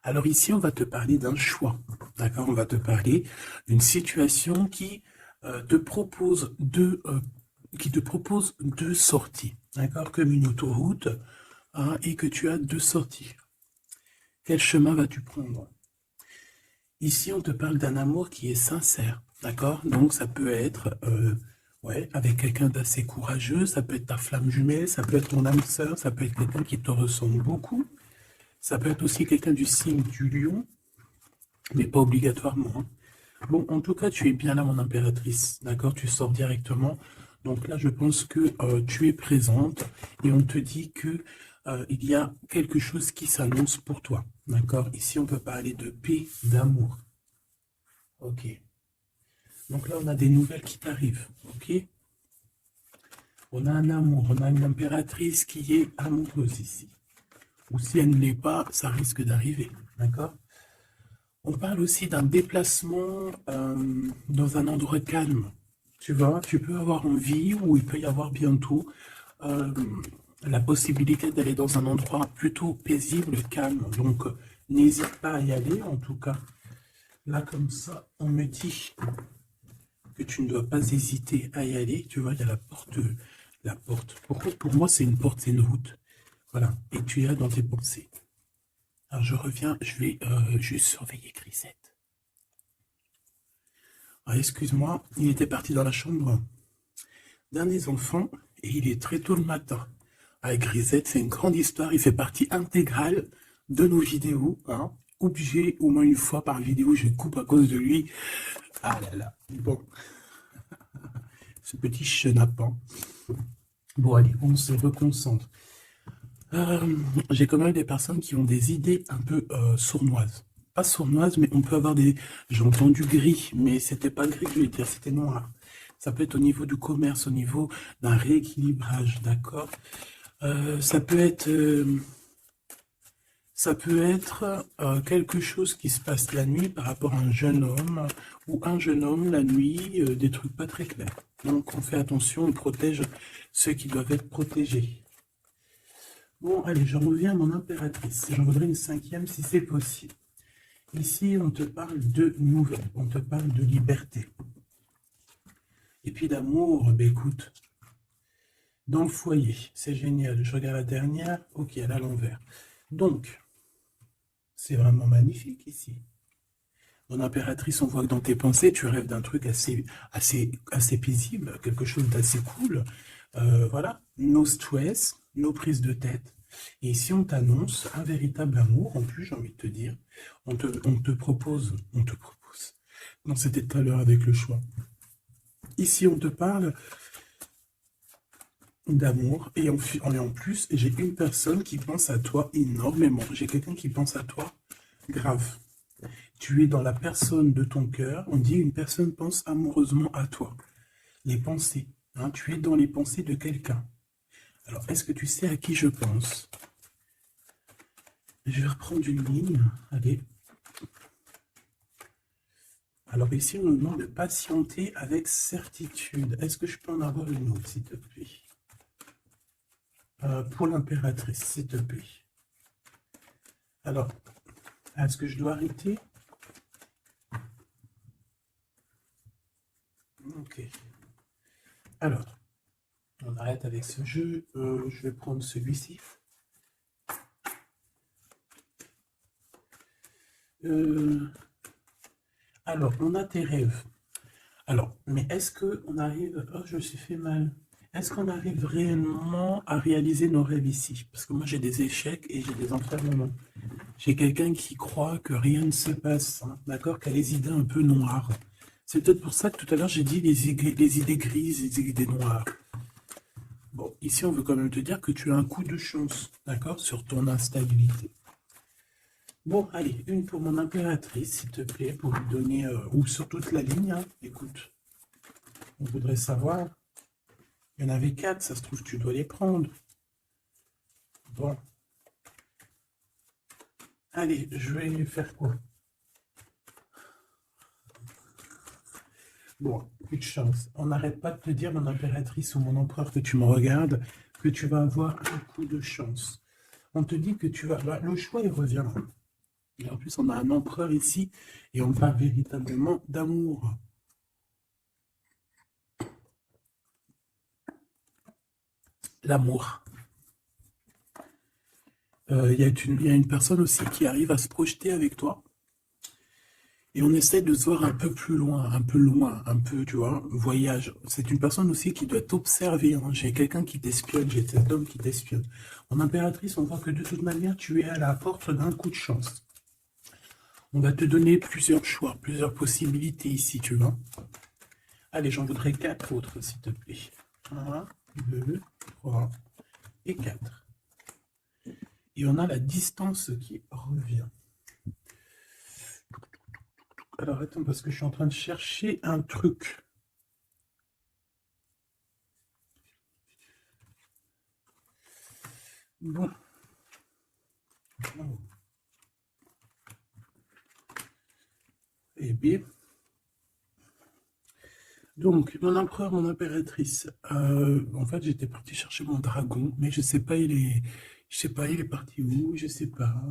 Alors ici, on va te parler d'un choix, d'accord? On va te parler d'une situation te propose qui te propose deux sorties, d'accord? Comme une autoroute, hein, et que tu as deux sorties. Quel chemin vas-tu prendre? Ici, on te parle d'un amour qui est sincère, d'accord? Donc, ça peut être ouais, avec quelqu'un d'assez courageux, ça peut être ta flamme jumelle, ça peut être ton âme sœur, ça peut être quelqu'un qui te ressemble beaucoup, ça peut être aussi quelqu'un du signe du lion, mais pas obligatoirement, hein. Bon, en tout cas, tu es bien là, mon impératrice, d'accord? Tu sors directement. Donc là, je pense que tu es présente et on te dit que il y a quelque chose qui s'annonce pour toi, d'accord? Ici, on peut parler de paix, d'amour. Ok. Donc là, on a des nouvelles qui t'arrivent, ok? On a un amour, on a une impératrice qui est amoureuse ici. Ou si elle ne l'est pas, ça risque d'arriver, d'accord? On parle aussi d'un déplacement dans un endroit calme. Tu vois, tu peux avoir envie, ou il peut y avoir bientôt euh, la possibilité d'aller dans un endroit plutôt paisible, calme. Donc, n'hésite pas à y aller, en tout cas. Là, comme ça, on me dit que tu ne dois pas hésiter à y aller. Tu vois, il y a la porte. La porte. Pour moi, c'est une porte, c'est une route. Voilà. Et tu es là dans tes pensées. Alors, je reviens, je vais juste surveiller Grisette. Ah, excuse-moi, il était parti dans la chambre d'un des enfants et il est très tôt le matin. Avec Grisette, c'est une grande histoire, il fait partie intégrale de nos vidéos, hein. Obligé, au moins une fois par vidéo, je coupe à cause de lui. Ah là là, bon, ce petit chenapan. Bon, allez, on se reconcentre. J'ai quand même des personnes qui ont des idées un peu sournoises. Pas sournoises, mais on peut avoir des... J'ai entendu gris, mais c'était pas gris, je vais dire, c'était noir. Ça peut être au niveau du commerce, au niveau d'un rééquilibrage, d'accord? Ça peut être... quelque chose qui se passe la nuit par rapport à un jeune homme, ou un jeune homme la nuit, des trucs pas très clairs. Donc on fait attention, on protège ceux qui doivent être protégés. Bon, allez, je reviens à mon impératrice. J'en voudrais une cinquième si c'est possible. Ici, on te parle de nouvelles, on te parle de liberté. Et puis d'amour, ben écoute, dans le foyer, c'est génial. Je regarde la dernière, ok, elle est à l'envers. Donc, c'est vraiment magnifique ici. Mon impératrice, on voit que dans tes pensées, tu rêves d'un truc assez paisible, quelque chose d'assez cool. Voilà, no stress, no prise de tête. Et ici, on t'annonce un véritable amour. En plus, j'ai envie de te dire, on te propose. Non, c'était tout à l'heure avec le choix. Ici, on te parle d'amour. Et en plus, j'ai une personne qui pense à toi énormément. J'ai quelqu'un qui pense à toi grave. Tu es dans la personne de ton cœur. On dit une personne pense amoureusement à toi. Les pensées. Hein, tu es dans les pensées de quelqu'un. Alors, est-ce que tu sais à qui je pense? Je vais reprendre une ligne. Allez. Alors ici, on nous demande de patienter avec certitude. Est-ce que je peux en avoir une autre, s'il te plaît? Pour l'impératrice, s'il te plaît. Alors, est-ce que je dois arrêter? Ok. Alors, on arrête avec ce jeu. Je vais prendre celui-ci. Alors, on a tes rêves. Alors, mais est-ce qu'on arrive... Oh, je me suis fait mal. Est-ce qu'on arrive réellement à réaliser nos rêves ici? Parce que moi, j'ai des échecs et j'ai des enfermements. J'ai quelqu'un qui croit que rien ne se passe, hein, d'accord? Qui a les idées un peu noires. C'est peut-être pour ça que tout à l'heure, j'ai dit les idées grises, les idées noires. Bon, ici, on veut quand même te dire que tu as un coup de chance, d'accord? Sur ton instabilité. Bon, allez, une pour mon impératrice, s'il te plaît, pour lui donner... ou sur toute la ligne, hein. Écoute, on voudrait savoir... Il y en avait 4, ça se trouve, tu dois les prendre. Bon. Allez, je vais faire quoi? Bon, coup de chance. On n'arrête pas de te dire, mon impératrice ou mon empereur, que tu me regardes, que tu vas avoir un coup de chance. On te dit que tu vas... Bah, le choix, il revient. Et en plus, on a un empereur ici, et on parle véritablement d'amour. L'amour. Il y a une personne aussi qui arrive à se projeter avec toi. Et on essaie de se voir un peu plus loin, un peu, tu vois, voyage. C'est une personne aussi qui doit t'observer, hein. J'ai quelqu'un qui t'espionne, j'ai cet homme qui t'espionne. En impératrice, on voit que de toute manière, tu es à la porte d'un coup de chance. On va te donner plusieurs choix, plusieurs possibilités ici, tu vois. Allez, j'en voudrais 4 autres, s'il te plaît. 1, 2, 3 et 4. Et on a la distance qui revient. Alors, attends, parce que je suis en train de chercher un truc. Bon. Et bien. Donc, mon empereur, mon impératrice. En fait, j'étais parti chercher mon dragon, mais je sais pas, je sais pas, il est parti où, je sais pas.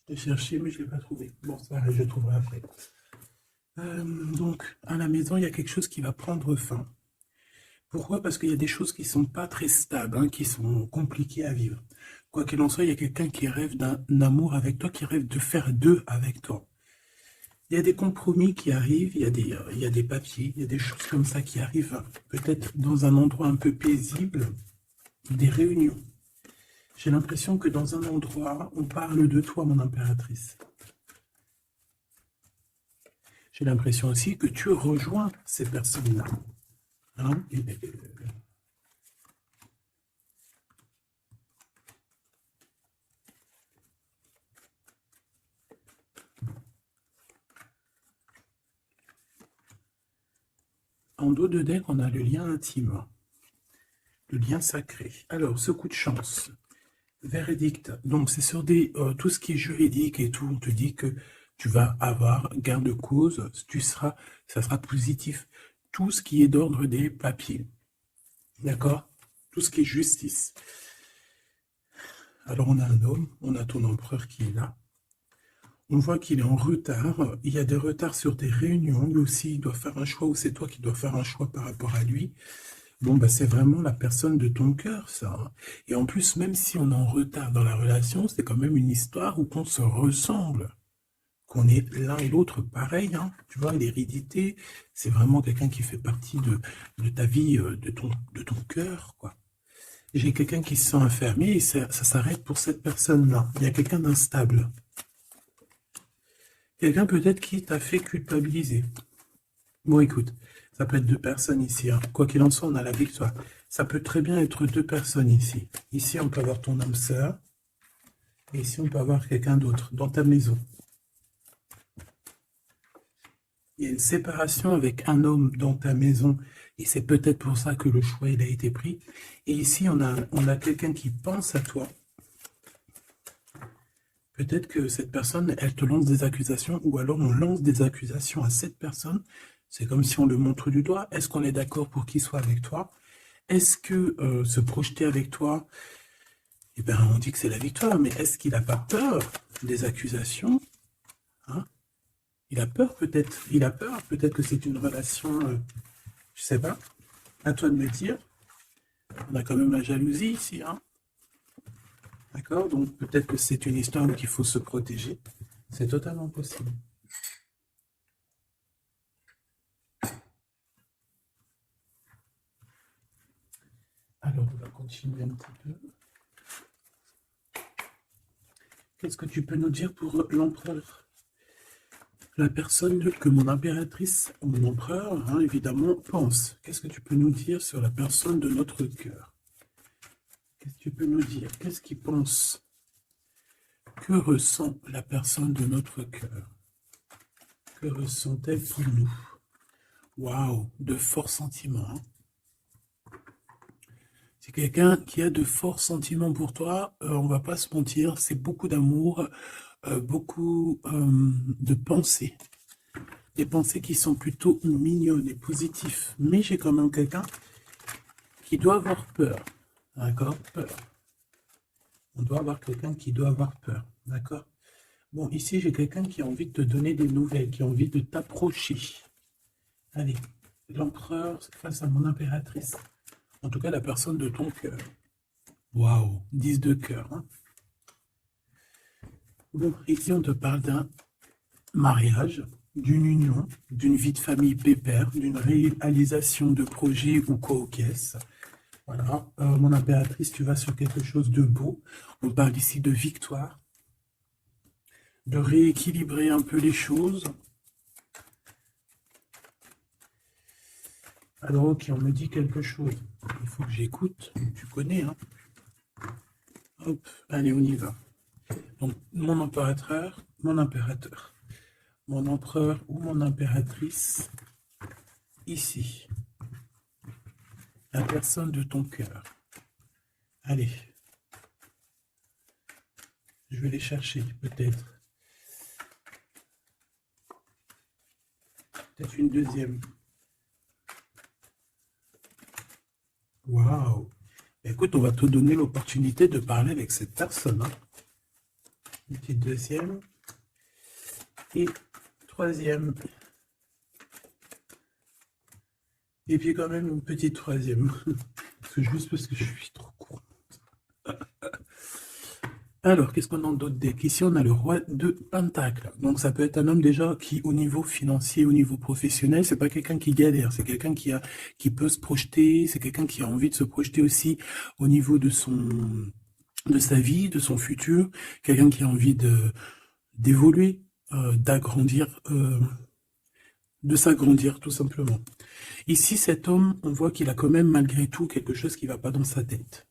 Je l'ai cherché, mais je l'ai pas trouvé. Bon, ça, je le trouverai après. Donc, à la maison, il y a quelque chose qui va prendre fin. Pourquoi? Parce qu'il y a des choses qui sont pas très stables, hein, qui sont compliquées à vivre. Quoi qu'il en soit, il y a quelqu'un qui rêve d'un amour avec toi, qui rêve de faire deux avec toi. Il y a des compromis qui arrivent, il y a des papiers, il y a des choses comme ça qui arrivent, peut-être dans un endroit un peu paisible, des réunions. J'ai l'impression que dans un endroit, on parle de toi, mon impératrice. J'ai l'impression aussi que tu rejoins ces personnes-là. Hein? En dos de deck, on a le lien intime, le lien sacré. Alors, ce coup de chance, verdict. Donc, c'est sur tout ce qui est juridique et tout. On te dit que tu vas avoir gain de cause, ça sera positif. Tout ce qui est d'ordre des papiers. D'accord? Tout ce qui est justice. Alors, on a un homme, on a ton empereur qui est là. On voit qu'il est en retard. Il y a des retards sur des réunions. Lui aussi, il doit faire un choix, ou c'est toi qui dois faire un choix par rapport à lui. Bon, bah, c'est vraiment la personne de ton cœur, ça, hein. Et en plus, même si on est en retard dans la relation, c'est quand même une histoire où on se ressemble, qu'on est l'un et l'autre pareil, hein. Tu vois, l'hérédité, c'est vraiment quelqu'un qui fait partie de ta vie, de ton cœur, quoi. J'ai quelqu'un qui se sent enfermé et ça s'arrête pour cette personne-là. Il y a quelqu'un d'instable. Quelqu'un peut-être qui t'a fait culpabiliser. Bon, écoute, ça peut être deux personnes ici, hein. Quoi qu'il en soit, on a la victoire. Ça peut très bien être deux personnes ici. Ici, on peut avoir ton âme sœur. Et ici, on peut avoir quelqu'un d'autre dans ta maison. Il y a une séparation avec un homme dans ta maison. Et c'est peut-être pour ça que le choix il a été pris. Et ici, on a quelqu'un qui pense à toi. Peut-être que cette personne, elle te lance des accusations, ou alors on lance des accusations à cette personne. C'est comme si on le montre du doigt. Est-ce qu'on est d'accord pour qu'il soit avec toi? Est-ce que se projeter avec toi, eh ben, on dit que c'est la victoire, mais est-ce qu'il n'a pas peur des accusations, hein? Il a peur peut-être. Il a peur peut-être que c'est une relation, je sais pas. À toi de me dire. On a quand même la jalousie ici, hein? D'accord? Donc peut-être que c'est une histoire où il faut se protéger. C'est totalement possible. Alors, on va continuer un petit peu. Qu'est-ce que tu peux nous dire pour l'empereur? La personne que mon impératrice, ou mon empereur, hein, évidemment, pense. Qu'est-ce que tu peux nous dire sur la personne de notre cœur? Qu'est-ce que tu peux nous dire? Qu'est-ce qu'il pense? Que ressent la personne de notre cœur? Que ressent-elle pour nous? Waouh, de forts sentiments, hein. C'est quelqu'un qui a de forts sentiments pour toi, on va pas se mentir, c'est beaucoup d'amour, beaucoup de pensées. Des pensées qui sont plutôt mignonnes et positives. Mais j'ai quand même quelqu'un qui doit avoir peur. D'accord? Peur. On doit avoir quelqu'un qui doit avoir peur. D'accord? Bon, ici, j'ai quelqu'un qui a envie de te donner des nouvelles, qui a envie de t'approcher. Allez, l'empereur face à mon impératrice. En tout cas, la personne de ton cœur. Waouh, 10 de cœur. Hein. Bon, ici, on te parle d'un mariage, d'une union, d'une vie de famille pépère, d'une réalisation de projets ou co-caisse. Voilà, mon impératrice, tu vas sur quelque chose de beau. On parle ici de victoire, de rééquilibrer un peu les choses. Alors, ok, on me dit quelque chose. Il faut que j'écoute. Tu connais, hein. Hop, allez, on y va. Donc, mon impérateur, mon empereur ou mon impératrice, ici. La personne de ton cœur. Allez. Je vais les chercher, peut-être. Peut-être une deuxième. Waouh! Écoute, on va te donner l'opportunité de parler avec cette personne. Hein. Une petite deuxième. Et troisième. Et puis quand même une petite troisième. Juste parce que je suis trop court. Alors, qu'est-ce qu'on a d'autre deck? Ici, on a le roi de Pentacle. Donc, ça peut être un homme déjà qui, au niveau financier, au niveau professionnel, c'est pas quelqu'un qui galère. C'est quelqu'un qui peut se projeter. C'est quelqu'un qui a envie de se projeter aussi au niveau de sa vie, de son futur. Quelqu'un qui a envie d'évoluer, d'agrandir, de s'agrandir, tout simplement. Ici, cet homme, on voit qu'il a quand même, malgré tout, quelque chose qui va pas dans sa tête.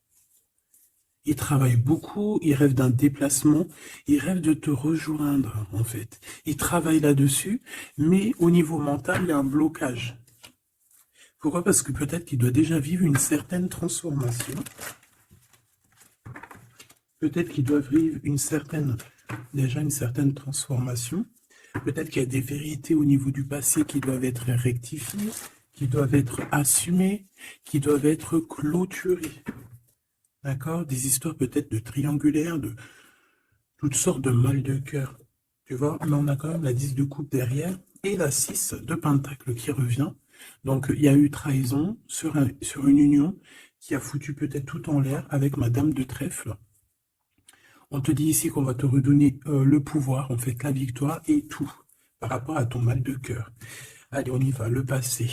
Il travaille beaucoup, il rêve d'un déplacement, il rêve de te rejoindre, en fait. Il travaille là-dessus, mais au niveau mental, il y a un blocage. Pourquoi? Parce que peut-être qu'il doit déjà vivre une certaine transformation. Peut-être qu'il doit vivre déjà une certaine transformation. Peut-être qu'il y a des vérités au niveau du passé qui doivent être rectifiées, qui doivent être assumées, qui doivent être clôturées. D'accord? Des histoires peut-être de triangulaires, de toutes sortes de mal de cœur. Tu vois? Mais on a quand même la 10 de coupe derrière et la 6 de pentacle qui revient. Donc, il y a eu trahison sur une union qui a foutu peut-être tout en l'air avec Madame de Trèfle. On te dit ici qu'on va te redonner le pouvoir, en fait, la victoire et tout par rapport à ton mal de cœur. Allez, on y va. Le passé.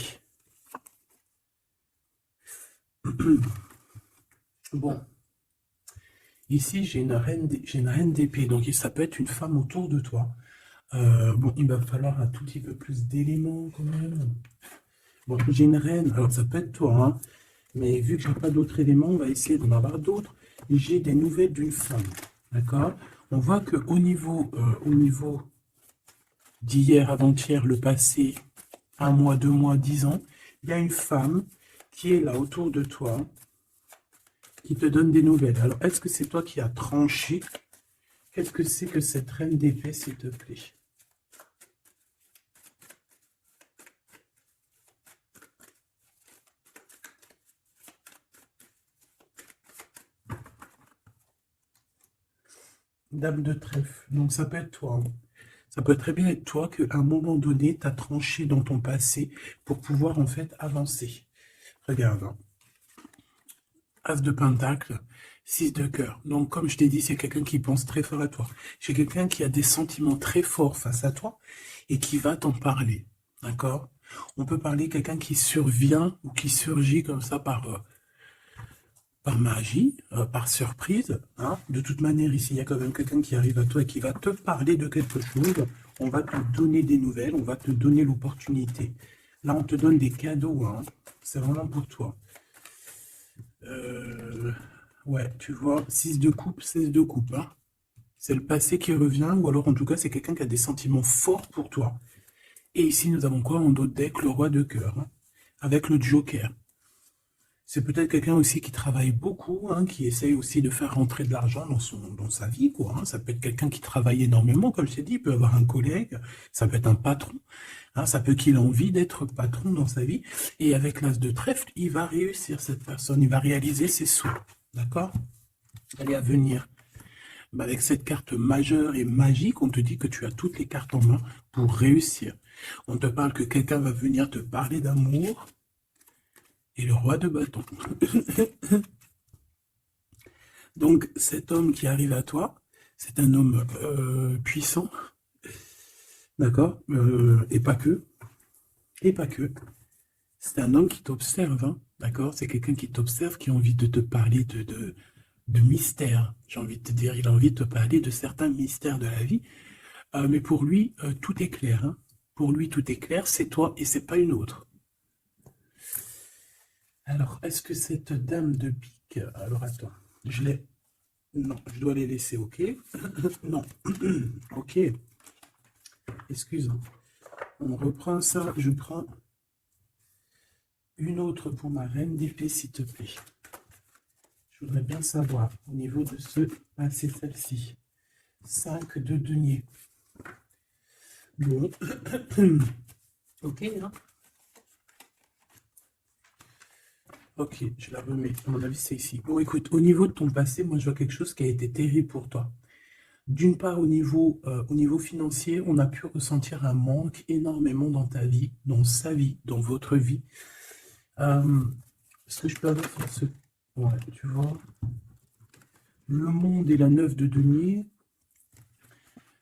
Bon. Ici, j'ai une reine d'épée, donc ça peut être une femme autour de toi. Bon, il va falloir un tout petit peu plus d'éléments quand même. Bon, j'ai une reine, alors ça peut être toi, hein, mais vu que j'ai pas d'autres éléments, on va essayer d'en avoir d'autres. J'ai des nouvelles d'une femme, d'accord? On voit que au niveau d'hier, avant-hier, le passé, 1 mois, 2 mois, 10 ans, il y a une femme qui est là autour de toi, qui te donne des nouvelles. Alors, est-ce que c'est toi qui as tranché? Qu'est-ce que c'est que cette reine d'épée, s'il te plaît? Dame de trèfle. Donc, ça peut être toi. Hein. Ça peut très bien être toi qu'à un moment donné, tu as tranché dans ton passé pour pouvoir, en fait, avancer. Regarde. Hein. As de pentacle, 6 de cœur. Donc, comme je t'ai dit, c'est quelqu'un qui pense très fort à toi. C'est quelqu'un qui a des sentiments très forts face à toi et qui va t'en parler. D'accord? On peut parler de quelqu'un qui survient ou qui surgit comme ça par magie, par surprise. Hein. De toute manière, ici, il y a quand même quelqu'un qui arrive à toi et qui va te parler de quelque chose. On va te donner des nouvelles, on va te donner l'opportunité. Là, on te donne des cadeaux. Hein. C'est vraiment pour toi. Ouais, tu vois, 6 de coupe, 16 de coupe. Hein. C'est le passé qui revient, ou alors en tout cas, c'est quelqu'un qui a des sentiments forts pour toi. Et ici, nous avons quoi en d'autres deck? Le roi de cœur, hein, avec le joker. C'est peut-être quelqu'un aussi qui travaille beaucoup, hein, qui essaye aussi de faire rentrer de l'argent dans sa vie, quoi. Hein. Ça peut être quelqu'un qui travaille énormément, comme je t'ai dit, il peut avoir un collègue, ça peut être un patron, hein, ça peut qu'il ait envie d'être patron dans sa vie. Et avec l'as de trèfle, il va réussir, cette personne, il va réaliser ses souhaits. D'accord? Elle est à venir. Bah, avec cette carte majeure et magique, on te dit que tu as toutes les cartes en main pour réussir. On te parle que quelqu'un va venir te parler d'amour. Et le roi de bâton. Donc, cet homme qui arrive à toi, c'est un homme puissant, d'accord, et pas que. Et pas que. C'est un homme qui t'observe, hein, d'accord. C'est quelqu'un qui t'observe, qui a envie de te parler de mystères. J'ai envie de te dire, il a envie de te parler de certains mystères de la vie. Mais pour lui, tout est clair. Hein. Pour lui, tout est clair. C'est toi et c'est pas une autre. Alors, est-ce que cette dame de pique... Alors, attends. Je l'ai... Non, je dois les laisser, ok. Non. Ok. Excuse. On reprend ça. Je prends une autre pour ma reine d'épée, s'il te plaît. Je voudrais bien savoir, au niveau de ce... Ah, c'est celle-ci. 5 de denier. Bon. Ok, hein. Ok, je la remets. À mon avis, c'est ici. Bon, écoute, au niveau de ton passé, moi, je vois quelque chose qui a été terrible pour toi. D'une part, au niveau financier, on a pu ressentir un manque énormément dans ta vie, dans sa vie, dans votre vie. Ce que je peux avoir sur ce... Ouais, tu vois. Le monde et la 9 de denier,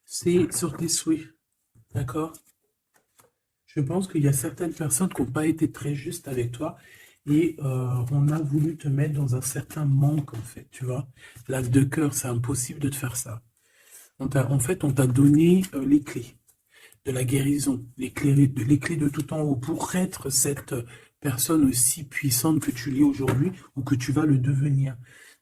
c'est sur tes souhaits. D'accord? Je pense qu'il y a certaines personnes qui n'ont pas été très justes avec toi. Et on a voulu te mettre dans un certain manque, en fait, tu vois. L'as de cœur, c'est impossible de te faire ça. En fait, on t'a donné les clés de la guérison, les clés de tout en haut, pour être cette personne aussi puissante que tu l'es aujourd'hui, ou que tu vas le devenir.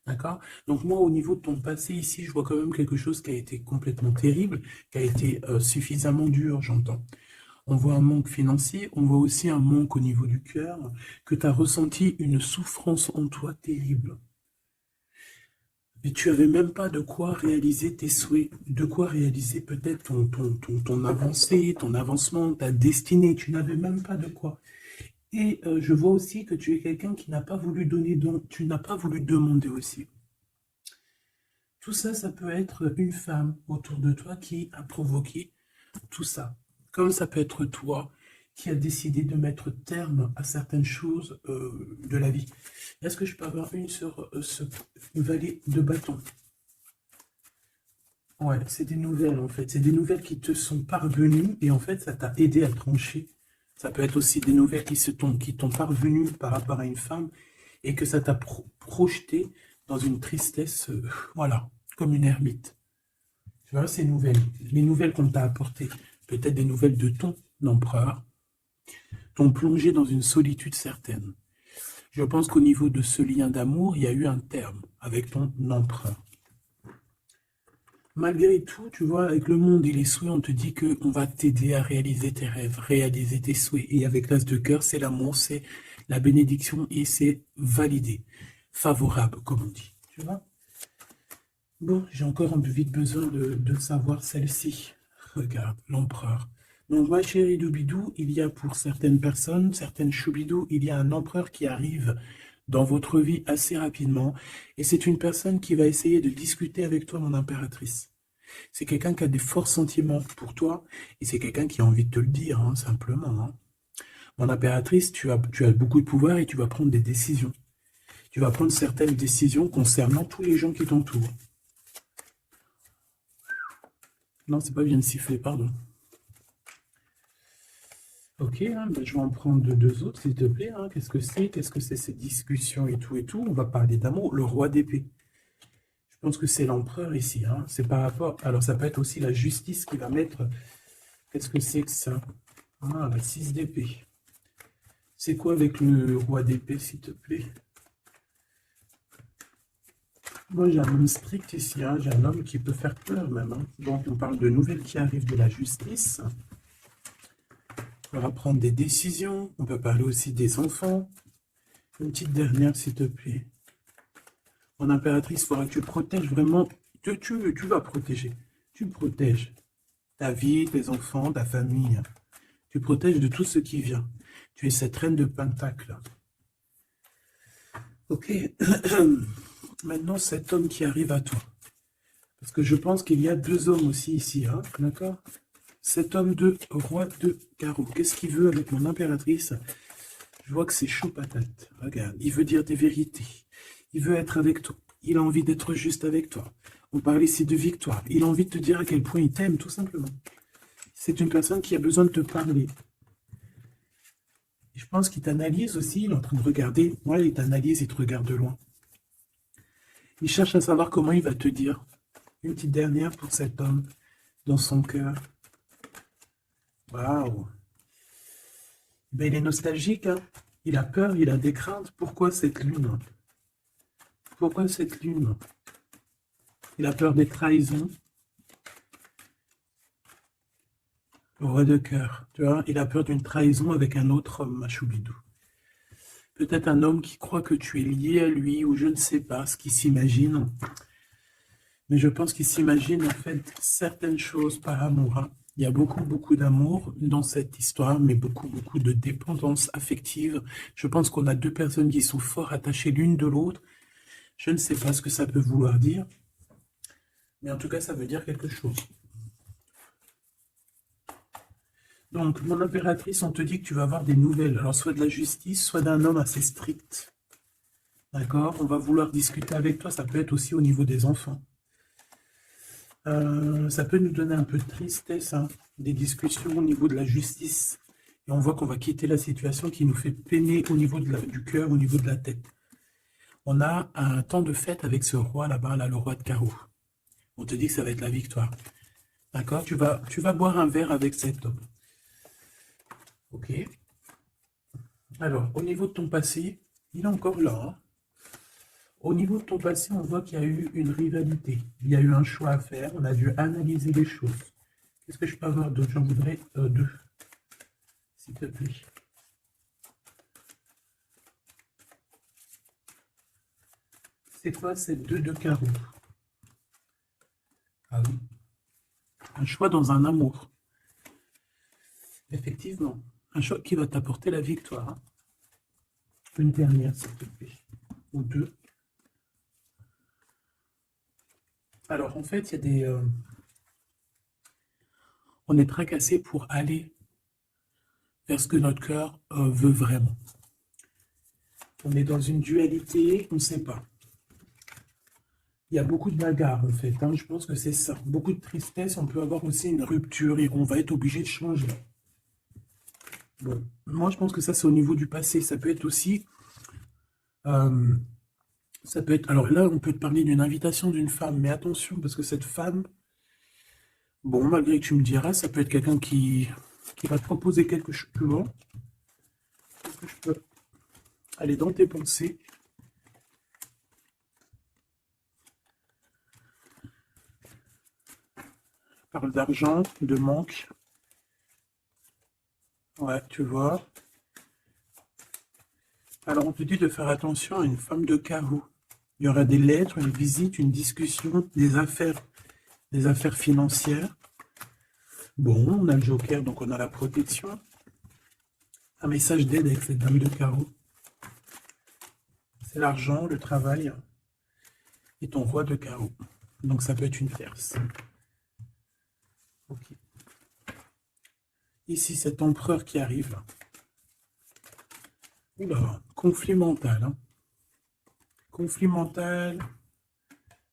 D'accord? Donc moi, au niveau de ton passé ici, je vois quand même quelque chose qui a été complètement terrible, qui a été suffisamment dur, j'entends. On voit un manque financier, on voit aussi un manque au niveau du cœur, que tu as ressenti une souffrance en toi terrible. Et tu n'avais même pas de quoi réaliser tes souhaits, de quoi réaliser peut-être ton avancée, ton avancement, ta destinée, tu n'avais même pas de quoi. Et je vois aussi que tu es quelqu'un qui n'a pas voulu donner, donc tu n'as pas voulu demander aussi. Tout ça, ça peut être une femme autour de toi qui a provoqué tout ça. Comme ça peut être toi qui as décidé de mettre terme à certaines choses de la vie. Est-ce que je peux avoir une sur ce valet de bâton? Ouais, c'est des nouvelles en fait. C'est des nouvelles qui te sont parvenues et en fait, ça t'a aidé à trancher. Ça peut être aussi des nouvelles qui t'ont parvenues par rapport à une femme et que ça t'a projeté dans une tristesse, voilà, comme une ermite. Tu vois, ces nouvelles, les nouvelles qu'on t'a apportées, peut-être des nouvelles de ton empereur, t'ont plongé dans une solitude certaine. Je pense qu'au niveau de ce lien d'amour, il y a eu un terme avec ton empereur. Malgré tout, tu vois, avec le monde et les souhaits, on te dit qu'on va t'aider à réaliser tes rêves, réaliser tes souhaits. Et avec l'as de cœur, c'est l'amour, c'est la bénédiction et c'est validé, favorable, comme on dit. Tu vois? Bon, j'ai encore un peu vite besoin de savoir celle-ci. Regarde, l'empereur. Donc, ma chérie Doubidou, il y a pour certaines personnes, certaines choubidou, il y a un empereur qui arrive dans votre vie assez rapidement. Et c'est une personne qui va essayer de discuter avec toi, mon impératrice. C'est quelqu'un qui a des forts sentiments pour toi. Et c'est quelqu'un qui a envie de te le dire, hein, simplement. Hein. Mon impératrice, tu as beaucoup de pouvoir et tu vas prendre des décisions. Tu vas prendre certaines décisions concernant tous les gens qui t'entourent. Non, c'est pas bien de siffler, pardon. Ok, hein, ben je vais en prendre deux autres, s'il te plaît. Hein. Qu'est-ce que c'est? Qu'est-ce que c'est ces discussions et tout et tout? On va parler d'amour. Le roi d'épée. Je pense que c'est l'empereur ici. Hein. C'est par rapport... Alors, ça peut être aussi la justice qui va mettre... Qu'est-ce que c'est que ça? Ah, la 6 d'épée. C'est quoi avec le roi d'épée, s'il te plaît? Moi, j'ai un homme strict ici. Hein. J'ai un homme qui peut faire peur, même. Hein. Donc, on parle de nouvelles qui arrivent de la justice. On va prendre des décisions. On peut parler aussi des enfants. Une petite dernière, s'il te plaît. Mon impératrice, il faudra que tu protèges vraiment. Tu vas protéger. Tu protèges ta vie, tes enfants, ta famille. Tu protèges de tout ce qui vient. Tu es cette reine de Pentacle. Ok. Maintenant, cet homme qui arrive à toi. Parce que je pense qu'il y a deux hommes aussi ici, hein, d'accord? Cet homme de roi de carreau, qu'est-ce qu'il veut avec mon impératrice? Je vois que c'est chaud patate. Regarde, il veut dire des vérités. Il veut être avec toi. Il a envie d'être juste avec toi. On parle ici de victoire. Il a envie de te dire à quel point il t'aime, tout simplement. C'est une personne qui a besoin de te parler. Je pense qu'il t'analyse aussi. Il est en train de regarder. Ouais, il t'analyse, il te regarde de loin. Il cherche à savoir comment il va te dire. Une petite dernière pour cet homme dans son cœur. Waouh! Ben, il est nostalgique, hein. Il a peur, il a des craintes. Pourquoi cette lune? Pourquoi cette lune? Il a peur des trahisons. Le roi de cœur, tu vois, il a peur d'une trahison avec un autre homme, Machoubidou. Peut-être un homme qui croit que tu es lié à lui, ou je ne sais pas ce qu'il s'imagine. Mais je pense qu'il s'imagine en fait certaines choses par amour, hein. Il y a beaucoup, beaucoup d'amour dans cette histoire, mais beaucoup, beaucoup de dépendance affective. Je pense qu'on a deux personnes qui sont fort attachées l'une de l'autre. Je ne sais pas ce que ça peut vouloir dire, mais en tout cas, ça veut dire quelque chose. Donc, mon impératrice, on te dit que tu vas avoir des nouvelles. Alors, soit de la justice, soit d'un homme assez strict. D'accord? On va vouloir discuter avec toi. Ça peut être aussi au niveau des enfants. Ça peut nous donner un peu de tristesse, hein, des discussions au niveau de la justice. Et on voit qu'on va quitter la situation qui nous fait peiner au niveau du cœur, au niveau de la tête. On a un temps de fête avec ce roi là-bas, là, le roi de carreau. On te dit que ça va être la victoire. D'accord? Tu vas boire un verre avec cet homme. Ok. Alors, au niveau de ton passé, il est encore là, hein. Au niveau de ton passé, on voit qu'il y a eu une rivalité. Il y a eu un choix à faire. On a dû analyser les choses. Qu'est-ce que je peux avoir d'autre? J'en voudrais deux, s'il te plaît. C'est quoi ces deux de carreau? Ah oui. Un choix dans un amour. Effectivement. Un choix qui va t'apporter la victoire, hein. Une dernière, s'il te plaît. Ou deux. Alors, en fait, il y a des... on est tracassé pour aller vers ce que notre cœur veut vraiment. On est dans une dualité, on ne sait pas. Il y a beaucoup de bagarres, en fait, hein. Je pense que c'est ça. Beaucoup de tristesse, on peut avoir aussi une rupture et on va être obligé de changer. Bon, moi, je pense que ça, c'est au niveau du passé. Ça peut être aussi... ça peut être... Alors là, on peut te parler d'une invitation d'une femme, mais attention, parce que cette femme... Bon, malgré que tu me diras, ça peut être quelqu'un qui va te proposer quelque chose. Est-ce que je peux aller dans tes pensées? Parle d'argent, de manque. Ouais, tu vois. Alors, on te dit de faire attention à une femme de carreau. Il y aura des lettres, une visite, une discussion, des affaires financières. Bon, on a le joker, donc on a la protection. Un message d'aide avec cette dame de carreau. C'est l'argent, le travail et ton roi de carreau. Donc ça peut être une tierce. Ok. Ici, cet empereur qui arrive. Oula, conflit mental, hein. Conflit mental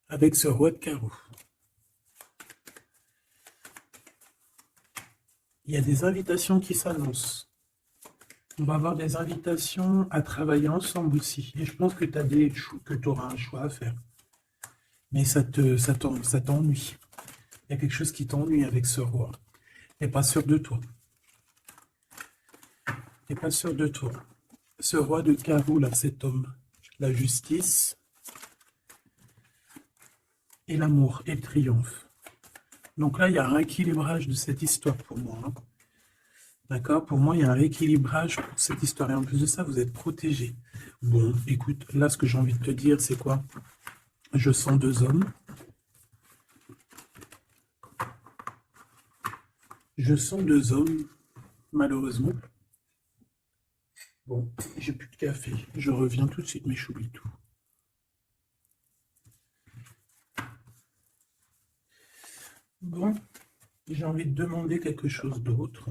avec ce roi de carreau. Il y a des invitations qui s'annoncent. On va avoir des invitations à travailler ensemble aussi. Et je pense que tu auras un choix à faire. Mais ça t'ennuie. Il y a quelque chose qui t'ennuie avec ce roi. Tu n'es pas sûr de toi. Tu n'es pas sûr de toi. Ce roi de carreau, là, cet homme, la justice et l'amour et le triomphe. Donc là, il y a un rééquilibrage de cette histoire pour moi, hein. D'accord? Pour moi, il y a un rééquilibrage pour cette histoire. Et en plus de ça, vous êtes protégés. Bon, écoute, là, ce que j'ai envie de te dire, c'est quoi? Je sens deux hommes. Je sens deux hommes, malheureusement. Bon, j'ai plus de café. Je reviens tout de suite, mes choubitou. Bon, j'ai envie de demander quelque chose d'autre.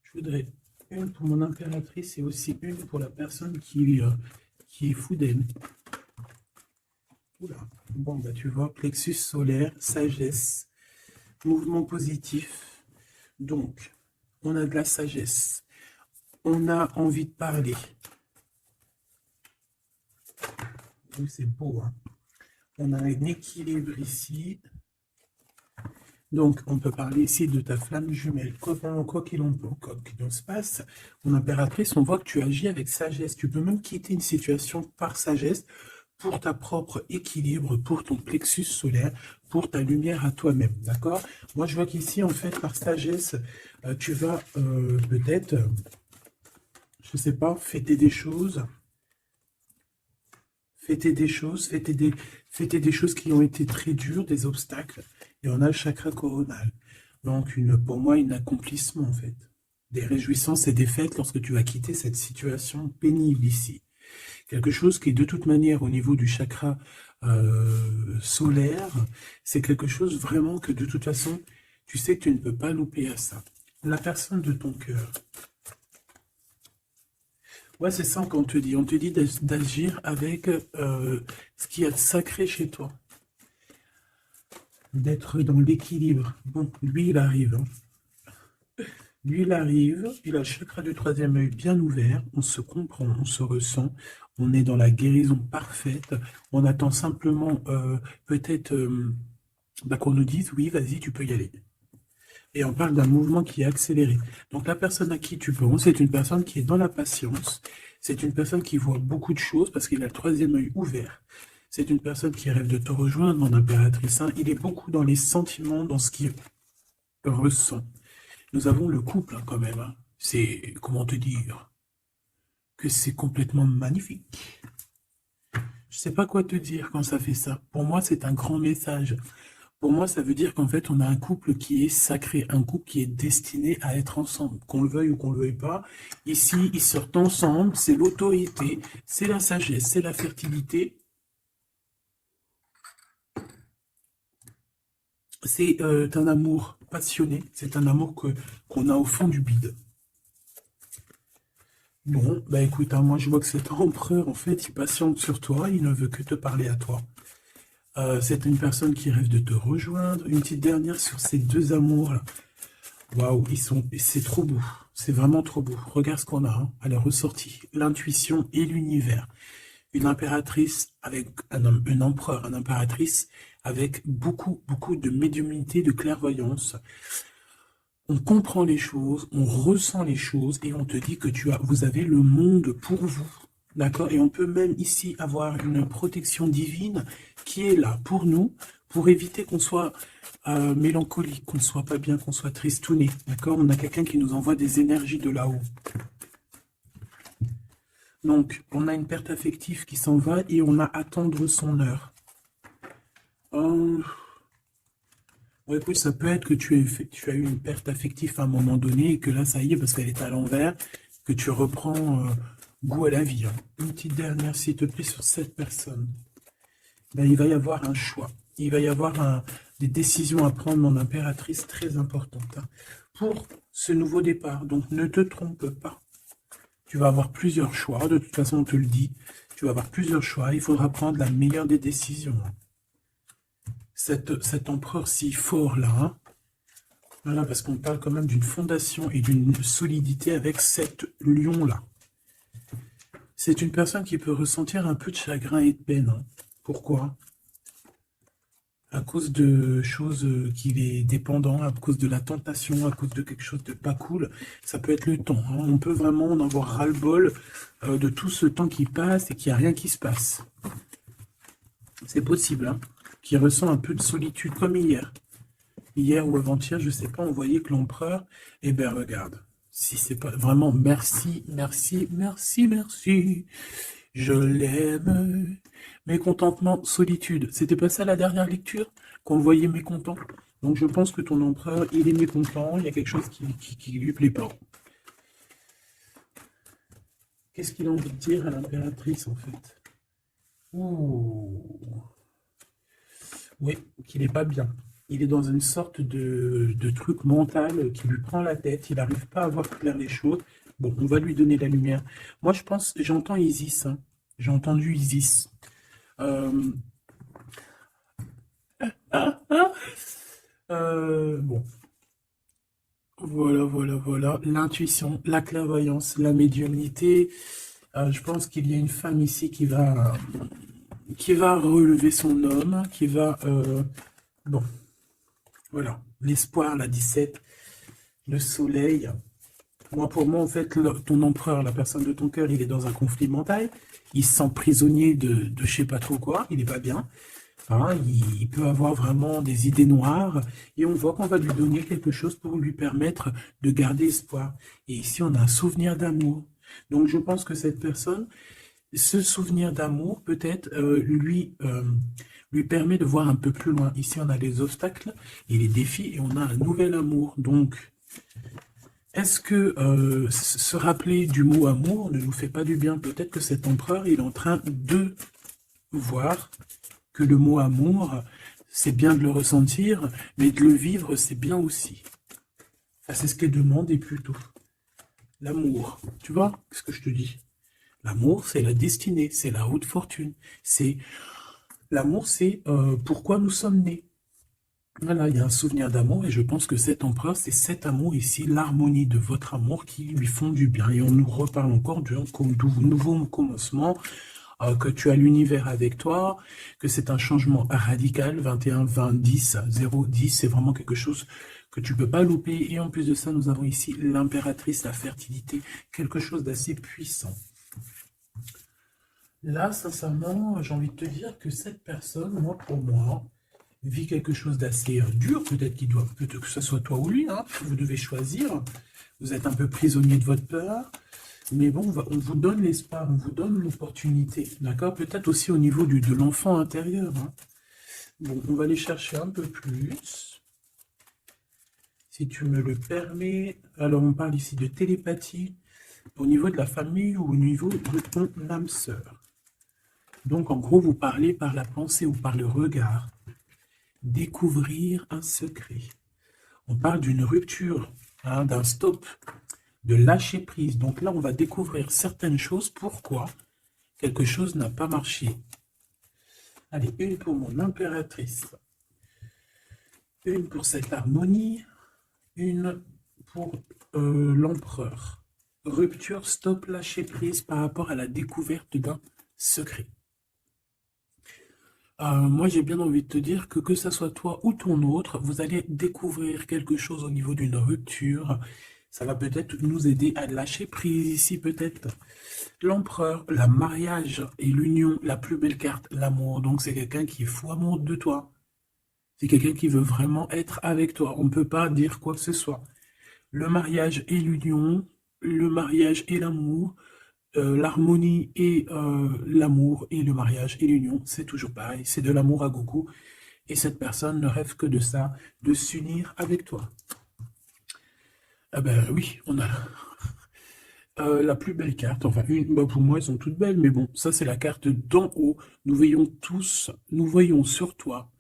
Je voudrais une pour mon impératrice et aussi une pour la personne qui est fou d'elle. Oula. Bon, bah tu vois, plexus solaire, sagesse, mouvement positif. Donc, on a de la sagesse. On a envie de parler. C'est beau, hein. On a un équilibre ici. Donc, on peut parler ici de ta flamme jumelle. Quoi qu'il en se passe, mon impératrice, on voit que tu agis avec sagesse. Tu peux même quitter une situation par sagesse pour ta propre équilibre, pour ton plexus solaire, pour ta lumière à toi-même. D'accord? Moi, je vois qu'ici, en fait, par sagesse, tu vas peut-être, je ne sais pas, fêter des choses. Fêter des choses, fêter des choses qui ont été très dures, des obstacles. Et on a le chakra coronal. Donc, pour moi, un accomplissement, en fait. Des réjouissances et des fêtes lorsque tu vas quitter cette situation pénible ici. Quelque chose qui, de toute manière, au niveau du chakra solaire, c'est quelque chose vraiment que, de toute façon, tu sais que tu ne peux pas louper à ça. La personne de ton cœur. Ouais, c'est ça qu'on te dit. On te dit d'agir avec ce qu'il y a de sacré chez toi. D'être dans l'équilibre. Bon, lui, il arrive. Hein. Lui, il arrive. Il a le chakra du troisième œil bien ouvert. On se comprend, on se ressent. On est dans la guérison parfaite. On attend simplement peut-être qu'on nous dise, oui, vas-y, tu peux y aller. Et on parle d'un mouvement qui est accéléré. Donc la personne à qui tu penses, c'est une personne qui est dans la patience. C'est une personne qui voit beaucoup de choses parce qu'il a le troisième œil ouvert. C'est une personne qui rêve de te rejoindre, mon impératrice. Hein. Il est beaucoup dans les sentiments, dans ce qu'il ressent. Nous avons le couple hein, quand même. Hein. C'est, comment te dire, que c'est complètement magnifique. Je sais pas quoi te dire quand ça fait ça. Pour moi, c'est un grand message. Pour moi, ça veut dire qu'en fait, on a un couple qui est sacré, un couple qui est destiné à être ensemble, qu'on le veuille ou qu'on le veuille pas. Ici, ils sortent ensemble, c'est l'autorité, c'est la sagesse, c'est la fertilité. C'est un amour passionné, c'est un amour qu'on a au fond du bide. Bon, bah écoute, hein, moi je vois que cet empereur, en fait, il patiente sur toi, il ne veut que te parler à toi. C'est une personne qui rêve de te rejoindre. Une petite dernière sur ces deux amours-là. Waouh, c'est trop beau. C'est vraiment trop beau. Regarde ce qu'on a. Hein. Elle est ressortie. L'intuition et l'univers. Une impératrice avec un empereur, une impératrice avec beaucoup, beaucoup de médiumnité, de clairvoyance. On comprend les choses, on ressent les choses et on te dit que vous avez le monde pour vous. D'accord? Et on peut même ici avoir une protection divine qui est là pour nous, pour éviter qu'on soit mélancolique, qu'on ne soit pas bien, qu'on soit tristouné. D'accord? On a quelqu'un qui nous envoie des énergies de là-haut. Donc, on a une perte affective qui s'en va et on a à attendre son heure. Ouais, écoute, ça peut être que tu as eu une perte affective à un moment donné et que là, ça y est, parce qu'elle est à l'envers, que tu reprends goût à la vie. Hein. Une petite dernière, s'il te plaît, sur cette personne. Ben, il va y avoir un choix. Il va y avoir des décisions à prendre, mon impératrice, très importantes. Hein, pour ce nouveau départ. Donc, ne te trompe pas. Tu vas avoir plusieurs choix. De toute façon, on te le dit. Tu vas avoir plusieurs choix. Il faudra prendre la meilleure des décisions. Cet empereur si fort là, hein. Voilà, parce qu'on parle quand même d'une fondation et d'une solidité avec cet lion-là. C'est une personne qui peut ressentir un peu de chagrin et de peine. Hein. Pourquoi? À cause de choses qu'il est dépendant, à cause de la tentation, à cause de quelque chose de pas cool. Ça peut être le temps. Hein. On peut vraiment en avoir ras-le-bol de tout ce temps qui passe et qu'il n'y a rien qui se passe. C'est possible, hein, qu'il ressent un peu de solitude, comme hier. Hier ou avant-hier, je sais pas, on voyait que l'empereur, eh ben regarde, si c'est pas vraiment merci, merci, merci, merci, je l'aime. Mécontentement, solitude. C'était pas ça la dernière lecture qu'on le voyait mécontent. Donc je pense que ton empereur, il est mécontent, il y a quelque chose qui lui plaît pas. Qu'est-ce qu'il a envie de dire à l'impératrice en fait? Ouh. Oui, qu'il n'est pas bien. Il est dans une sorte de truc mental qui lui prend la tête. Il n'arrive pas à voir clair les choses. Bon, on va lui donner la lumière. Moi, je pense, j'entends Isis, hein. J'ai entendu Isis. Euh, ah, ah, bon, voilà, voilà, voilà. L'intuition, la clairvoyance, la médiumnité. Je pense qu'il y a une femme ici qui va relever son homme, qui va... bon, voilà. L'espoir, la 17, le soleil. Moi, pour moi, en fait, ton empereur, la personne de ton cœur, il est dans un conflit mental. Il se sent prisonnier de je sais pas trop quoi. Il n'est pas bien. Hein, il peut avoir vraiment des idées noires. Et on voit qu'on va lui donner quelque chose pour lui permettre de garder espoir. Et ici, on a un souvenir d'amour. Donc, je pense que cette personne, ce souvenir d'amour, peut-être, lui permet de voir un peu plus loin. Ici, on a les obstacles et les défis et on a un nouvel amour. Donc, est-ce que se rappeler du mot amour ne nous fait pas du bien? Peut-être que cet empereur, il est en train de voir que le mot amour, c'est bien de le ressentir, mais de le vivre, c'est bien aussi. Enfin, c'est ce qu'elle demande et plutôt. L'amour, tu vois ce que je te dis? L'amour, c'est la destinée, c'est la haute fortune. C'est L'amour, c'est pourquoi nous sommes nés. Voilà, il y a un souvenir d'amour et je pense que cet empereur, c'est cet amour ici, l'harmonie de votre amour qui lui font du bien. Et on nous reparle encore d'un nouveau commencement, que tu as l'univers avec toi, que c'est un changement radical, 21, 20, 10, 0, 10, c'est vraiment quelque chose que tu peux pas louper. Et en plus de ça, nous avons ici l'impératrice, la fertilité, quelque chose d'assez puissant. Là, sincèrement, j'ai envie de te dire que cette personne, moi, pour moi, vit quelque chose d'assez dur, peut-être que ce soit toi ou lui, hein, vous devez choisir, vous êtes un peu prisonnier de votre peur, mais bon, on vous donne l'espoir, on vous donne l'opportunité, d'accord? Peut-être aussi au niveau de l'enfant intérieur, hein. Bon, on va aller chercher un peu plus, si tu me le permets. Alors, on parle ici de télépathie, au niveau de la famille ou au niveau de ton âme sœur. Donc, en gros, vous parlez par la pensée ou par le regard. Découvrir un secret. On parle d'une rupture, hein, d'un stop, de lâcher prise. Donc là, on va découvrir certaines choses. Pourquoi quelque chose n'a pas marché? Allez, une pour mon impératrice. Une pour cette harmonie. Une pour l'empereur. Rupture, stop, lâcher prise par rapport à la découverte d'un secret. Moi, j'ai bien envie de te dire que ça soit toi ou ton autre, vous allez découvrir quelque chose au niveau d'une rupture. Ça va peut-être nous aider à lâcher prise ici, peut-être. L'empereur, le mariage et l'union, la plus belle carte, l'amour. Donc, c'est quelqu'un qui est fou amoureux de toi. C'est quelqu'un qui veut vraiment être avec toi. On ne peut pas dire quoi que ce soit. Le mariage et l'union, le mariage et l'amour, l'harmonie et l'amour et le mariage et l'union, c'est toujours pareil, c'est de l'amour à gogo. Et cette personne ne rêve que de ça, de s'unir avec toi. Ah ben oui, on a la plus belle carte, enfin pour moi elles sont toutes belles, mais bon, ça c'est la carte d'en haut. Nous veillons tous, nous voyons sur toi,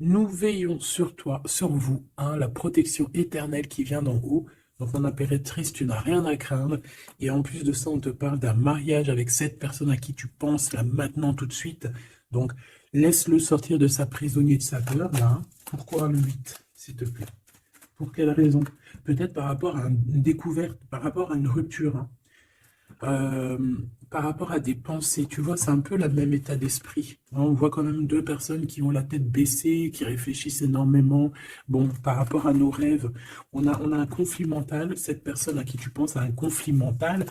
nous veillons sur toi, sur vous, hein, la protection éternelle qui vient d'en haut. Donc mon impératrice, tu n'as rien à craindre. Et en plus de ça, on te parle d'un mariage avec cette personne à qui tu penses là maintenant tout de suite. Donc laisse-le sortir de sa prisonnier de sa peur là, hein. Pourquoi le 8, s'il te plaît? Pour quelle raison? Peut-être par rapport à une découverte, par rapport à une rupture, hein. Euh, Par rapport à des pensées, tu vois, c'est un peu le même état d'esprit. On voit quand même deux personnes qui ont la tête baissée, qui réfléchissent énormément. Bon, par rapport à nos rêves, on a un conflit mental. Cette personne à qui tu penses a un conflit mental.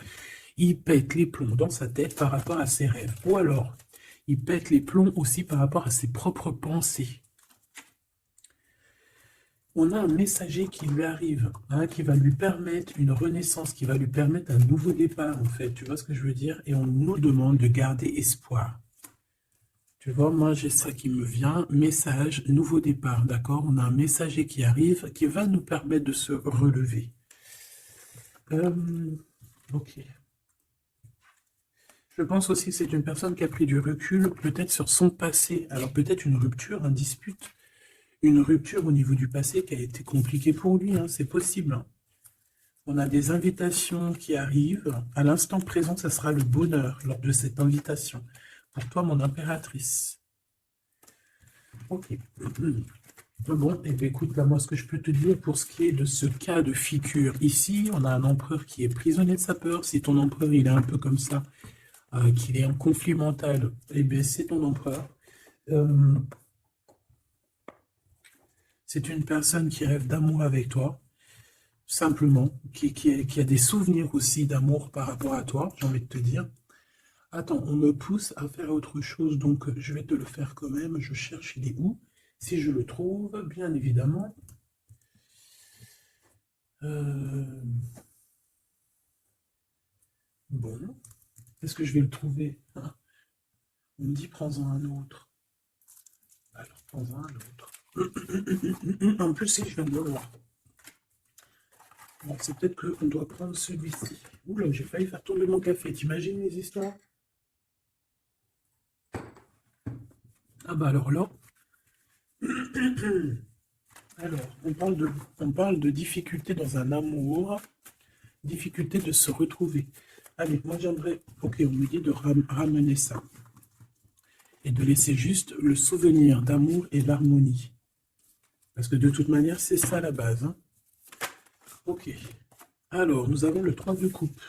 Il pète les plombs dans sa tête par rapport à ses rêves. Ou alors, il pète les plombs aussi par rapport à ses propres pensées. On a un messager qui lui arrive, hein, qui va lui permettre une renaissance, qui va lui permettre un nouveau départ, en fait. Tu vois ce que je veux dire? Et on nous demande de garder espoir. Tu vois, moi, j'ai ça qui me vient. Message, nouveau départ, d'accord? On a un messager qui arrive, qui va nous permettre de se relever. Ok. Je pense aussi que c'est une personne qui a pris du recul, peut-être sur son passé. Alors peut-être une rupture, une dispute, une rupture au niveau du passé qui a été compliquée pour lui, hein, c'est possible. Hein. On a des invitations qui arrivent. À l'instant présent, ça sera le bonheur lors de cette invitation. Pour toi, mon impératrice. Ok. Bon, et bien écoute, là, moi, ce que je peux te dire pour ce qui est de ce cas de figure, ici, on a un empereur qui est prisonnier de sa peur. Si ton empereur, il est un peu comme ça, qu'il est en conflit mental, eh bien, c'est ton empereur. C'est une personne qui rêve d'amour avec toi, simplement, qui a des souvenirs aussi d'amour par rapport à toi, j'ai envie de te dire. Attends, on me pousse à faire autre chose, donc je vais te le faire quand même. Je cherche, il est où? Si je le trouve, bien évidemment. Bon, est-ce que je vais le trouver? On me dit, prends-en un autre. Alors, prends-en un autre. En plus, si je viens de le voir. Bon, c'est peut-être qu'on doit prendre celui-ci. Oula, j'ai failli faire tomber mon café. T'imagines les histoires? Ah bah alors là. Alors, on parle de difficulté dans un amour, difficulté de se retrouver. Allez, moi j'aimerais, ok, on me dit de ramener ça. Et de laisser juste le souvenir d'amour et l'harmonie. Parce que de toute manière, c'est ça la base. Hein. Ok. Alors, nous avons le 3 de coupe.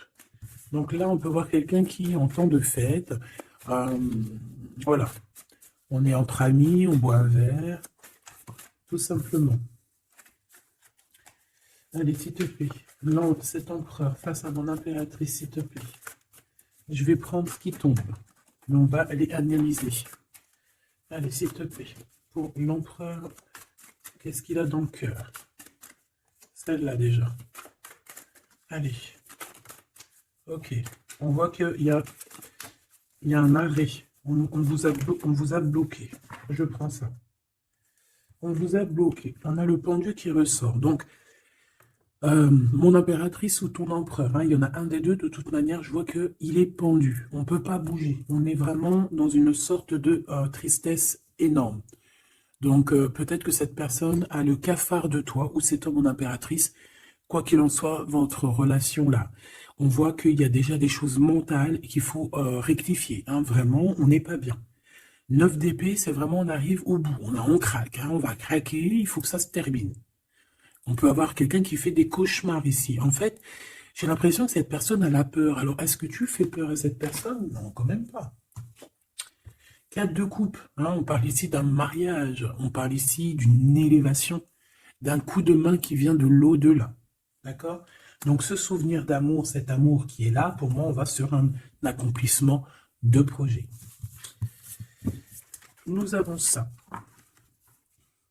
Donc là, on peut voir quelqu'un qui est en temps de fête. Voilà. On est entre amis, on boit un verre. Tout simplement. Allez, s'il te plaît. Non, cet empereur face à mon impératrice, s'il te plaît. Je vais prendre ce qui tombe. Mais on va aller analyser. Allez, s'il te plaît. Pour l'empereur, qu'est-ce qu'il a dans le cœur? Celle-là déjà. Allez. Ok. On voit qu'il y a un arrêt. On vous a bloqué. Je prends ça. On vous a bloqué. On a le pendu qui ressort. Donc, mon impératrice ou ton empereur, hein, il y en a un des deux, de toute manière, je vois qu'il est pendu. On ne peut pas bouger. On est vraiment dans une sorte de tristesse énorme. Donc, peut-être que cette personne a le cafard de toi, ou c'est toi, mon impératrice. Quoi qu'il en soit, votre relation-là, on voit qu'il y a déjà des choses mentales qu'il faut rectifier. Hein, vraiment, on n'est pas bien. 9 d'épée, c'est vraiment, on arrive au bout. On craque, hein, on va craquer, il faut que ça se termine. On peut avoir quelqu'un qui fait des cauchemars ici. En fait, j'ai l'impression que cette personne a la peur. Alors, est-ce que tu fais peur à cette personne? Non, quand même pas. 4 de coupe. Hein, on parle ici d'un mariage. On parle ici d'une élévation, d'un coup de main qui vient de l'au-delà. D'accord? Donc, ce souvenir d'amour, cet amour qui est là, pour moi, on va sur un accomplissement de projet. Nous avons ça.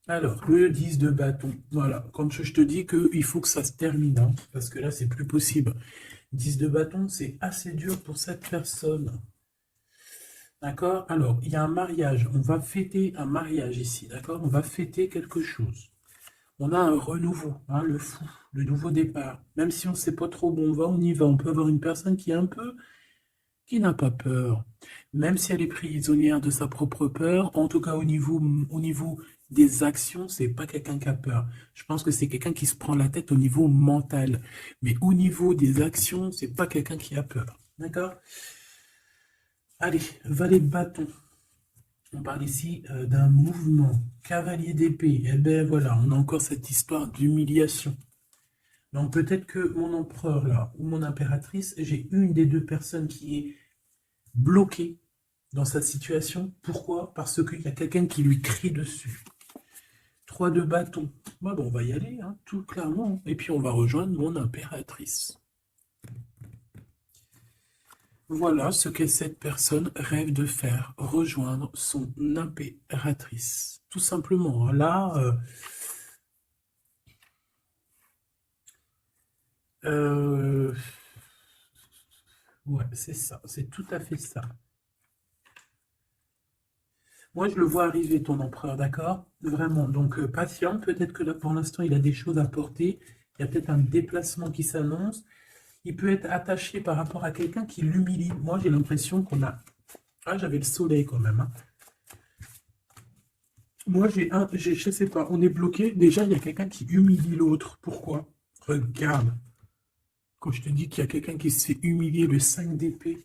Alors, le 10 de bâton. Voilà, quand je te dis qu'il faut que ça se termine, hein, parce que là, c'est plus possible. 10 de bâton, c'est assez dur pour cette personne. D'accord? Alors, il y a un mariage. On va fêter un mariage ici, d'accord? On va fêter quelque chose. On a un renouveau, hein, le fou, le nouveau départ. Même si on ne sait pas trop où on va, on y va. On peut avoir une personne qui est un peu... qui n'a pas peur. Même si elle est prisonnière de sa propre peur, en tout cas au niveau des actions, c'est pas quelqu'un qui a peur. Je pense que c'est quelqu'un qui se prend la tête au niveau mental. Mais au niveau des actions, c'est pas quelqu'un qui a peur. D'accord? Allez, valet de bâton. On parle ici d'un mouvement. Cavalier d'épée. Eh bien voilà, on a encore cette histoire d'humiliation. Donc peut-être que mon empereur là, ou mon impératrice, j'ai une des deux personnes qui est bloquée dans sa situation. Pourquoi? Parce qu'il y a quelqu'un qui lui crie dessus. 3 de bâton. Bon, on va y aller, hein, tout clairement. Et puis on va rejoindre mon impératrice. Voilà ce que cette personne rêve de faire, rejoindre son impératrice. Tout simplement. Là, ouais, c'est ça, c'est tout à fait ça. Moi, je le vois arriver, ton empereur, d'accord? Vraiment. Donc, patient. Peut-être que là, pour l'instant, il a des choses à porter. Il y a peut-être un déplacement qui s'annonce. Il peut être attaché par rapport à quelqu'un qui l'humilie. Moi, j'ai l'impression qu'on a... Ah, j'avais le soleil quand même, hein. Moi, je sais pas, on est bloqué. Déjà, il y a quelqu'un qui humilie l'autre. Pourquoi? Regarde. Quand je te dis qu'il y a quelqu'un qui se fait humilier, le 5 d'épée.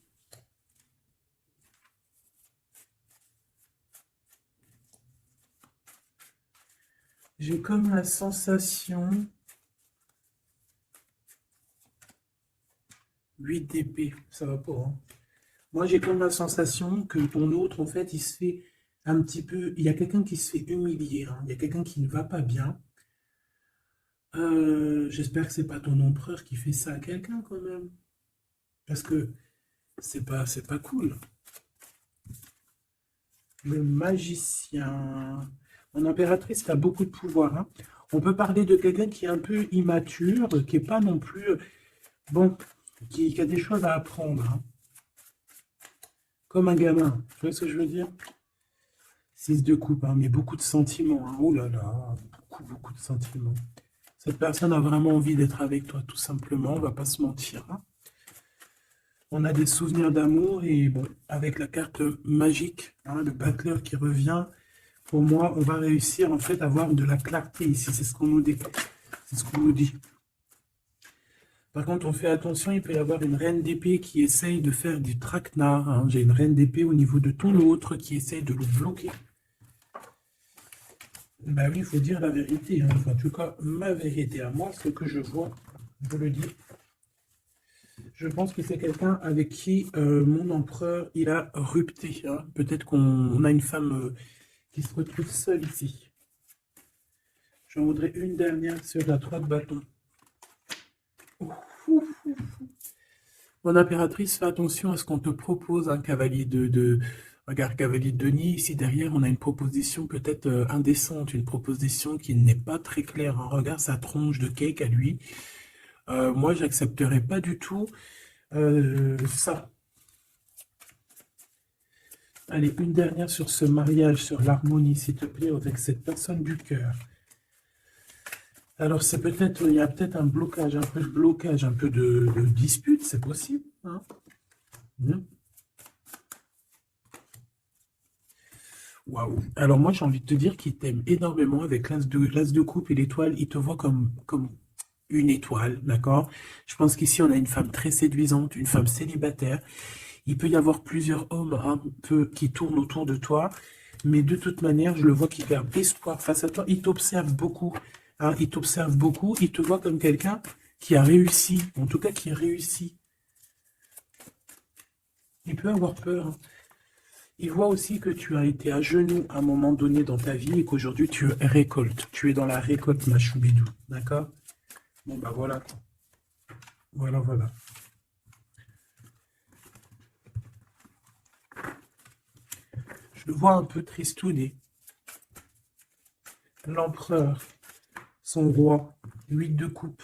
J'ai comme la sensation... 8 d'épée, ça va pas, hein. Moi, j'ai comme la sensation que ton autre, en fait, il se fait un petit peu... Il y a quelqu'un qui se fait humilier, hein. Il y a quelqu'un qui ne va pas bien. J'espère que c'est pas ton empereur qui fait ça à quelqu'un, quand même. Parce que c'est pas cool. Le magicien. Mon impératrice a beaucoup de pouvoir, hein. On peut parler de quelqu'un qui est un peu immature, qui est pas non plus... Bon, qui a des choses à apprendre, hein. Comme un gamin. Tu vois ce que je veux dire? 6 de coupe, hein, mais beaucoup de sentiments, hein. Oh là là, beaucoup de sentiments. Cette personne a vraiment envie d'être avec toi, tout simplement. On va pas se mentir, hein. On a des souvenirs d'amour et bon, avec la carte magique, hein, le battleur qui revient, pour moi, on va réussir en fait à avoir de la clarté ici. C'est ce qu'on nous dit. C'est ce qu'on nous dit. Par contre, on fait attention, il peut y avoir une reine d'épée qui essaye de faire du traquenard, hein. J'ai une reine d'épée au niveau de ton autre qui essaye de le bloquer. Bah oui, il faut dire la vérité, hein. Enfin, en tout cas, ma vérité à moi, ce que je vois, je le dis. Je pense que c'est quelqu'un avec qui mon empereur, il a rupté, hein. Peut-être qu'on a une femme qui se retrouve seule ici. J'en voudrais une dernière sur la 3 de bâton. Ouf, ouf, ouf. Mon impératrice, fais attention à ce qu'on te propose, un cavalier Regarde, cavalier de Denis, ici derrière, on a une proposition peut-être indécente, une proposition qui n'est pas très claire, hein. Regarde sa tronche de cake à lui. Moi, j'accepterais pas du tout ça. Allez, une dernière sur ce mariage, sur l'harmonie, s'il te plaît, avec cette personne du cœur. Alors, c'est peut-être, il y a peut-être un blocage, un peu de dispute, c'est possible, hein. Waouh. Alors moi, j'ai envie de te dire qu'il t'aime énormément avec l'as de coupe et l'étoile. Il te voit comme une étoile, d'accord? Je pense qu'ici, on a une femme très séduisante, une femme célibataire. Il peut y avoir plusieurs hommes un peu qui tournent autour de toi, mais de toute manière, je le vois qui perd espoir face à toi. Il t'observe beaucoup, hein, il t'observe beaucoup. Il te voit comme quelqu'un qui a réussi, en tout cas qui réussit. Il peut avoir peur, hein. Il voit aussi que tu as été à genoux à un moment donné dans ta vie et qu'aujourd'hui tu récoltes. Tu es dans la récolte, ma choubidou. D'accord? Bon, bah voilà. Voilà. Je le vois un peu tristouné. L'empereur, son roi, 8 de coupe.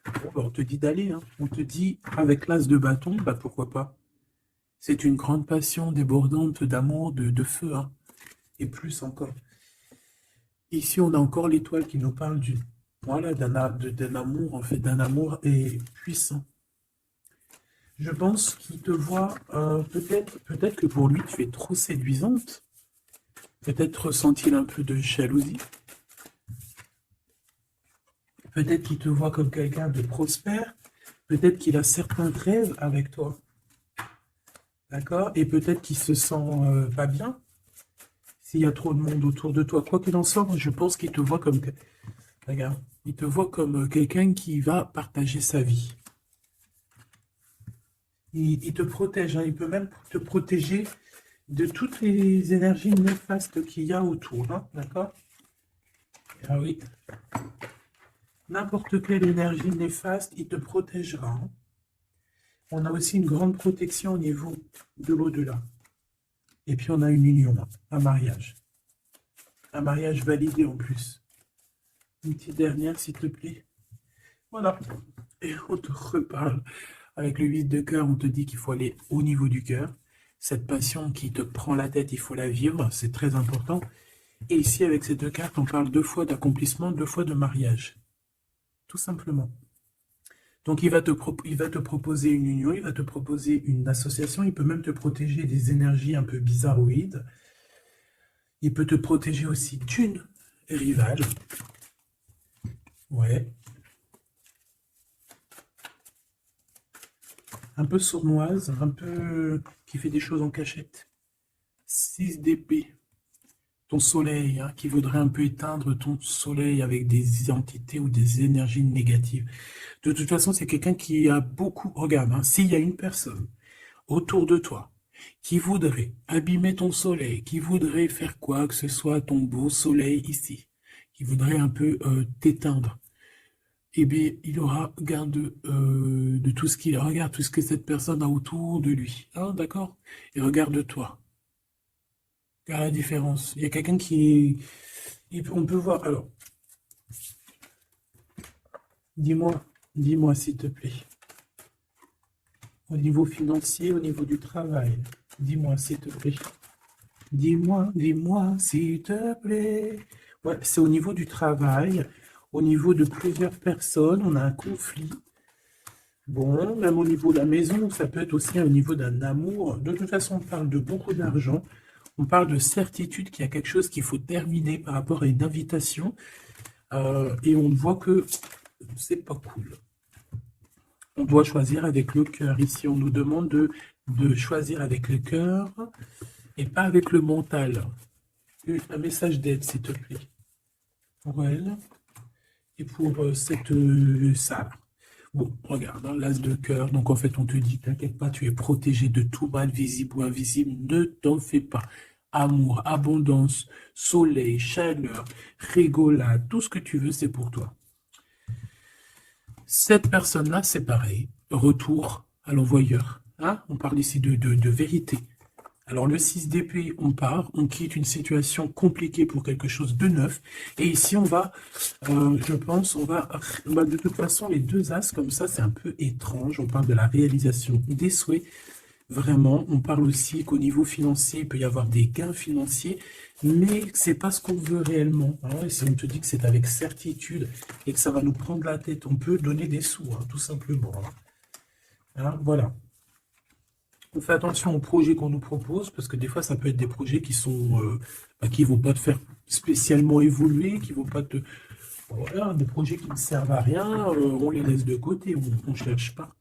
Bon, bah, on te dit d'aller, hein. On te dit, avec l'as de bâton, bah pourquoi pas. C'est une grande passion débordante d'amour, de feu, hein. Et plus encore. Ici, on a encore l'étoile qui nous parle voilà, d'un amour, en fait, d'un amour et puissant. Je pense qu'il te voit, peut-être que pour lui, tu es trop séduisante. Peut-être ressent-il un peu de jalousie. Peut-être qu'il te voit comme quelqu'un de prospère. Peut-être qu'il a certains rêves avec toi. D'accord? Et peut-être qu'il se sent pas bien s'il y a trop de monde autour de toi. Quoi qu'il en soit, je pense qu'il te voit comme... Regarde, il te voit comme quelqu'un qui va partager sa vie. Il te protège, hein. Il peut même te protéger de toutes les énergies néfastes qu'il y a autour, hein. D'accord? Ah oui. N'importe quelle énergie néfaste, il te protégera, hein. On a aussi une grande protection au niveau de l'au-delà. Et puis on a une union, un mariage. Un mariage validé en plus. Une petite dernière, s'il te plaît. Voilà. Et on te reparle. Avec le 8 de cœur, on te dit qu'il faut aller au niveau du cœur. Cette passion qui te prend la tête, il faut la vivre. C'est très important. Et ici, avec ces deux cartes, on parle 2 fois d'accomplissement, 2 fois de mariage. Tout simplement. Donc, il va te proposer une union, il va te proposer une association, il peut même te protéger des énergies un peu bizarroïdes. Il peut te protéger aussi d'une rivale. Ouais. Un peu sournoise, un peu qui fait des choses en cachette. 6 d'épée. Ton soleil, hein, qui voudrait un peu éteindre ton soleil avec des entités ou des énergies négatives. De toute façon, c'est quelqu'un qui a beaucoup... Regarde, hein, s'il y a une personne autour de toi qui voudrait abîmer ton soleil, qui voudrait faire quoi que ce soit à ton beau soleil ici, qui voudrait un peu t'éteindre, eh bien, il aura garde de tout ce qu'il regarde, tout ce que cette personne a autour de lui. Hein, d'accord? Et regarde toi. Regarde la différence. Il y a quelqu'un qui... On peut voir... Alors, dis-moi s'il te plaît. Au niveau financier, au niveau du travail. Dis-moi s'il te plaît. Dis-moi s'il te plaît. Ouais, c'est au niveau du travail, au niveau de plusieurs personnes, on a un conflit. Bon, même au niveau de la maison, ça peut être aussi au niveau d'un amour. De toute façon, on parle de beaucoup d'argent. On parle de certitude qu'il y a quelque chose qu'il faut terminer par rapport à une invitation. Et on voit que c'est pas cool. On doit choisir avec le cœur. Ici, on nous demande de choisir avec le cœur et pas avec le mental. Un message d'aide, s'il te plaît. Pour elle et pour cette salle. Bon, regarde, hein, l'as de cœur. Donc, en fait, on te dit, t'inquiète pas, tu es protégé de tout mal, visible ou invisible. Ne t'en fais pas. Amour, abondance, soleil, chaleur, rigolade, tout ce que tu veux, c'est pour toi. Cette personne-là, c'est pareil. Retour à l'envoyeur. Hein, on parle ici de vérité. Alors, le 6 d'épée, on part, on quitte une situation compliquée pour quelque chose de neuf. Et ici, on va, je pense, de toute façon, les deux as, comme ça, c'est un peu étrange. On parle de la réalisation des souhaits. Vraiment, on parle aussi qu'au niveau financier, il peut y avoir des gains financiers, mais c'est pas ce qu'on veut réellement. Hein. Et si on te dit que c'est avec certitude et que ça va nous prendre la tête, on peut donner des sous, hein, tout simplement. Hein, voilà. On fait attention aux projets qu'on nous propose, parce que des fois, ça peut être des projets qui sont, qui vont pas te faire spécialement évoluer, qui vont pas te... Voilà, des projets qui ne servent à rien, on les laisse de côté, on ne cherche pas.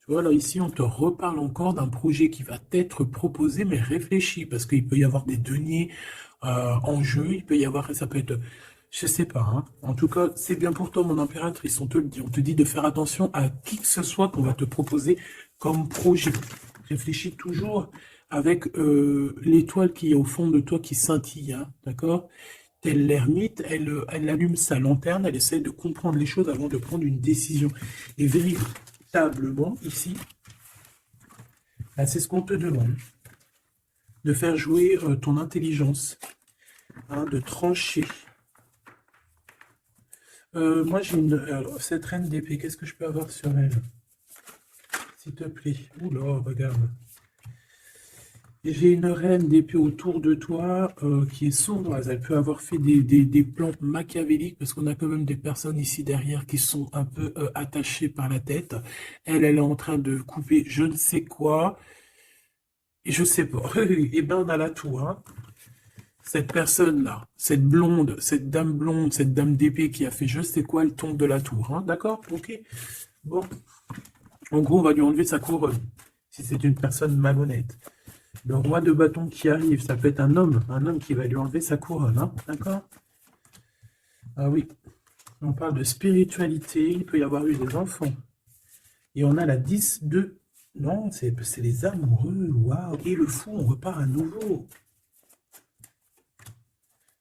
Tu vois, là, ici, on te reparle encore d'un projet qui va t'être proposé, mais réfléchi, parce qu'il peut y avoir des deniers en jeu, il peut y avoir, ça peut être... Je sais pas, hein. En tout cas, c'est bien pour toi, mon impératrice, on te le dit. On te dit de faire attention à qui que ce soit qu'on va te proposer comme projet. Réfléchis toujours avec l'étoile qui est au fond de toi qui scintille, hein, d'accord? Telle l'ermite, elle allume sa lanterne, elle essaie de comprendre les choses avant de prendre une décision. Et véritablement, ici, c'est ce qu'on te demande. De faire jouer ton intelligence, hein, de trancher. Moi, j'ai une... Alors, cette reine d'épée, qu'est-ce que je peux avoir sur elle? S'il te plaît. Oula, regarde. J'ai une reine d'épée autour de toi qui est sournoise. Elle peut avoir fait des plans machiavéliques parce qu'on a quand même des personnes ici derrière qui sont un peu attachées par la tête. Elle est en train de couper je ne sais quoi. Et je sais pas. Et ben on a la tour. Hein. Cette personne-là, cette blonde, cette dame d'épée qui a fait je sais quoi, elle tombe de la tour. Hein. D'accord? Ok. Bon. En gros, on va lui enlever sa couronne. Si c'est une personne malhonnête. Le roi de bâton qui arrive, ça peut être un homme qui va lui enlever sa couronne, hein, d'accord? Ah oui, on parle de spiritualité, il peut y avoir eu des enfants. Et on a la 10 de... Non, c'est les amoureux, waouh, et le fou, on repart à nouveau.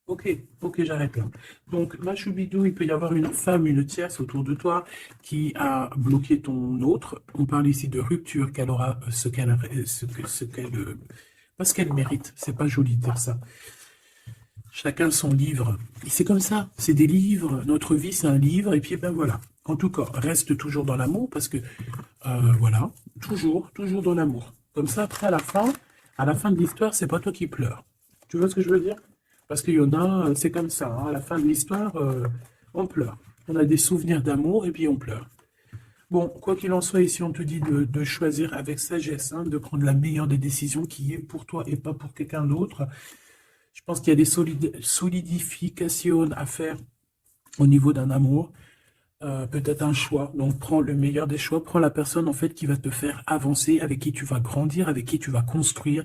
Ok, j'arrête là. Donc, Machoubidou, il peut y avoir une femme, une tierce autour de toi qui a bloqué ton autre. On parle ici de rupture, qu'elle aura parce qu'elle mérite. C'est pas joli de dire ça. Chacun son livre. Et c'est comme ça, c'est des livres. Notre vie, c'est un livre. Et puis, ben voilà. En tout cas, reste toujours dans l'amour parce que, voilà, toujours dans l'amour. Comme ça, après, à la fin de l'histoire, c'est pas toi qui pleures. Tu vois ce que je veux dire? Parce qu'il y en a, c'est comme ça, hein, à la fin de l'histoire, on pleure. On a des souvenirs d'amour et puis on pleure. Bon, quoi qu'il en soit, ici, on te dit de choisir avec sagesse, hein, de prendre la meilleure des décisions qui est pour toi et pas pour quelqu'un d'autre. Je pense qu'il y a des solidifications à faire au niveau d'un amour. Peut-être un choix. Donc, prends le meilleur des choix. Prends la personne, en fait, qui va te faire avancer, avec qui tu vas grandir, avec qui tu vas construire,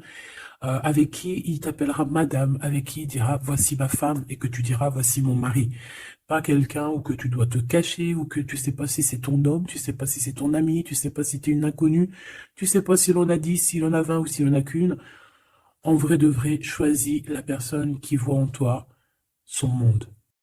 avec qui il t'appellera madame, avec qui il dira voici ma femme et que tu diras voici mon mari. Pas quelqu'un où que tu dois te cacher, ou que tu sais pas si c'est ton homme, tu sais pas si c'est ton ami, tu sais pas si tu es une inconnue, tu sais pas si l'on a 10, si l'on a 20 ou si l'on a qu'une. En vrai de vrai, choisis la personne qui voit en toi son monde.